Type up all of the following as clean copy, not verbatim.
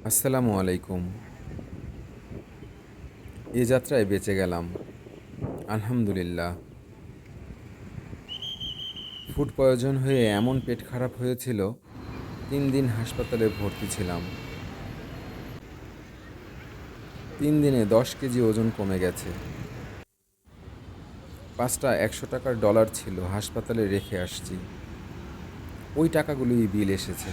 আসসালামু আলাইকুম। এ যাত্রায় বেঁচে গেলাম, আলহামদুলিল্লাহ। ফুড পয়জন হয়ে এমন পেট খারাপ হয়েছিল, 3 দিন হাসপাতালে ভর্তি ছিলাম। 3 দিনে 10 কেজি ওজন কমে গেছে। 5টা $100 ডলার ছিল, হাসপাতালে রেখে আসছি। ওই টাকাগুলোই বিল এসেছে।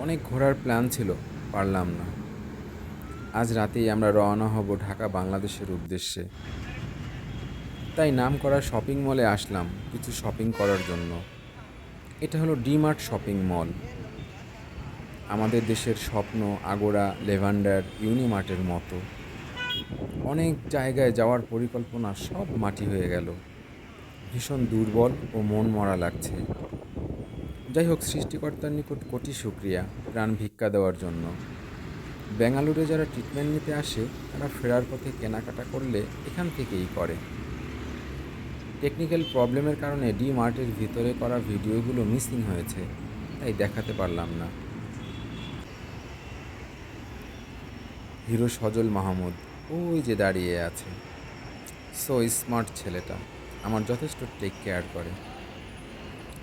অনেক ঘোরার প্ল্যান ছিল, পারলাম না। আজ রাতেই আমরা রওনা হব ঢাকা বাংলাদেশের উদ্দেশ্যে। তাই নামকরা শপিং মলে আসলাম কিছু শপিং করার জন্য। এটা হলো ডি-মার্ট শপিং মল। আমাদের দেশের স্বপ্ন আগোড়া, লেভান্ডার, ইউনিমার্টের মতো। অনেক জায়গায় যাওয়ার পরিকল্পনা সব মাটি হয়ে গেল। ভীষণ দুর্বল ও মন মরা লাগছে। যাই হোক, সৃষ্টিকর্তার নিকট কোটি শুকরিয়া প্রাণ ভিক্ষা দেওয়ার জন্য। বেঙ্গালুরুতে যারা ট্রিটমেন্ট নিতে আসে তারা ফেরার পথে কেনাকাটা করলে এখান থেকেই করে। টেকনিক্যাল প্রবলেমের কারণে ডি-মার্টের ভিতরে করা ভিডিওগুলো মিসিং হয়েছে, তাই দেখাতে পারলাম না। হিরো সজল মাহমুদ ওই যে দাঁড়িয়ে আছে। সো স্মার্ট ছেলেটা, আমার যথেষ্ট টেক কেয়ার করে।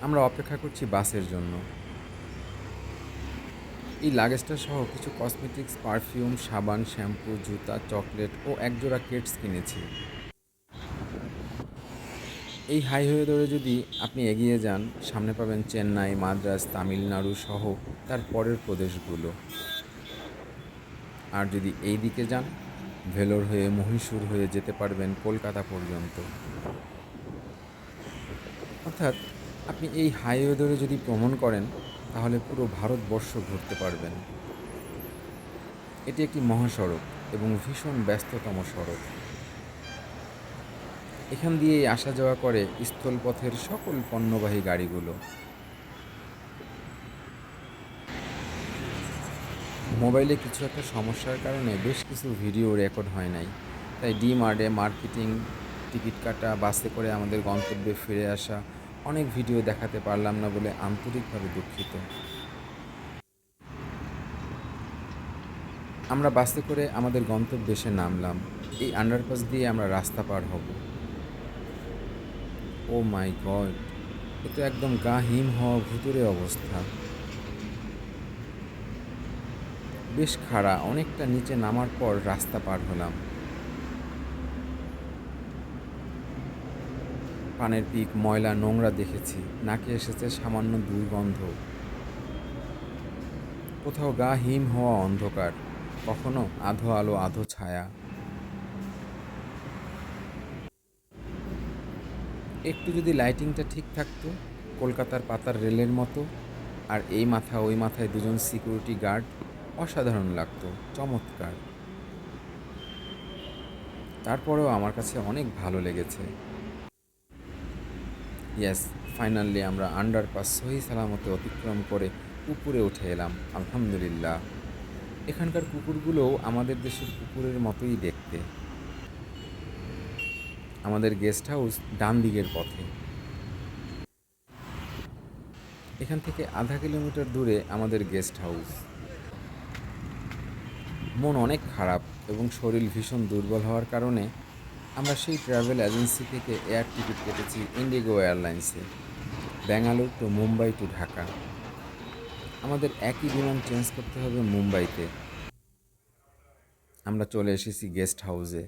আমরা অপেক্ষা করছি বাসের জন্য। এই লাগেজটা সহ কিছু কসমেটিক্স, পারফিউম, সাবান, শ্যাম্পু, জুতা, চকলেট ও একজোড়া কেটস কিনেছি। এই হাইওয়ে ধরে যদি আপনি এগিয়ে যান, সামনে পাবেন চেন্নাই, মাদ্রাজ, তামিলনাড়ু সহ তার পরের প্রদেশগুলো। আর যদি এই দিকে যান, ভেলোর হয়ে, মহীশূর হয়ে যেতে পারবেন কলকাতা পর্যন্ত। অর্থাৎ আপনি এই হাইওয়ে ধরে যদি ভ্রমণ করেন, তাহলে পুরো ভারতবর্ষ ঘুরতে পারবেন। এটি একটি মহাসড়ক এবং ভীষণ ব্যস্ততম সড়ক। এখান দিয়েই আসা যাওয়া করে স্থলপথের সকল পণ্যবাহী গাড়িগুলো। মোবাইলে কিছু একটা সমস্যার কারণে বেশ কিছু ভিডিও রেকর্ড হয় নাই, তাই ডি-মার্টে মার্কেটিং, টিকিট কাটা, বাসে করে আমাদের গন্তব্যে ফিরে আসা অনেক ভিডিও দেখাতে পারলাম না বলে আন্তরিকভাবে দুঃখিত। আমরা বাসে করে আমাদের গন্তব্যে এসে নামলাম। এই আন্ডারপাস দিয়ে আমরা রাস্তা পার হব। ও মাই গড, এ তো একদম গা হিম হওয়া ভুতুড়ে অবস্থা। বেশ খাড়া, অনেকটা নিচে নামার পর রাস্তা পার হলাম। পানের পিক ময়লা নোংরা দেখেছি, নাকে এসেছে সামান্য দুর্গন্ধ। কোথাও গা হিম হওয়া অন্ধকার, কখনো আধো আলো আধো ছায়া। একটু যদি লাইটিংটা ঠিক থাকতো, কলকাতার পাতার রেলের মতো, আর এই মাথা ওই মাথায় দুজন সিকিউরিটি গার্ড, অসাধারণ লাগতো, চমৎকার। তারপরেও আমার কাছে অনেক ভালো লেগেছে। ইয়েস, ফাইনালি আমরা আন্ডারপাস সহি সালামতে অতিক্রম করে উপরে উঠে এলাম, আলহামদুলিল্লাহ। এখানকার কুকুরগুলোও আমাদের দেশের কুকুরের মতোই দেখতে। আমাদের গেস্ট হাউস ডান দিকের পথে। এখান থেকে আধা কিলোমিটার দূরে আমাদের গেস্ট হাউস। মন অনেক খারাপ এবং শরীর ভীষণ দুর্বল হওয়ার কারণে আমরা সেই ট্রাভেল এজেন্সি থেকে এয়ার টিকিট কেটেছি ইন্ডিগো এয়ারলাইন্সে, ব্যাঙ্গালোর টু মুম্বাই টু ঢাকা। আমাদের একই বিমান চেঞ্জ করতে হবে মুম্বাইতে। আমরা চলে এসেছি গেস্ট হাউসে।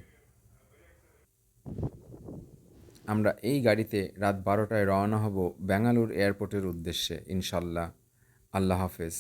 আমরা এই গাড়িতে রাত 12টায় রওনা হব ব্যাঙ্গালোর এয়ারপোর্টের উদ্দেশ্যে, ইনশাল্লাহ। আল্লাহ হাফেজ।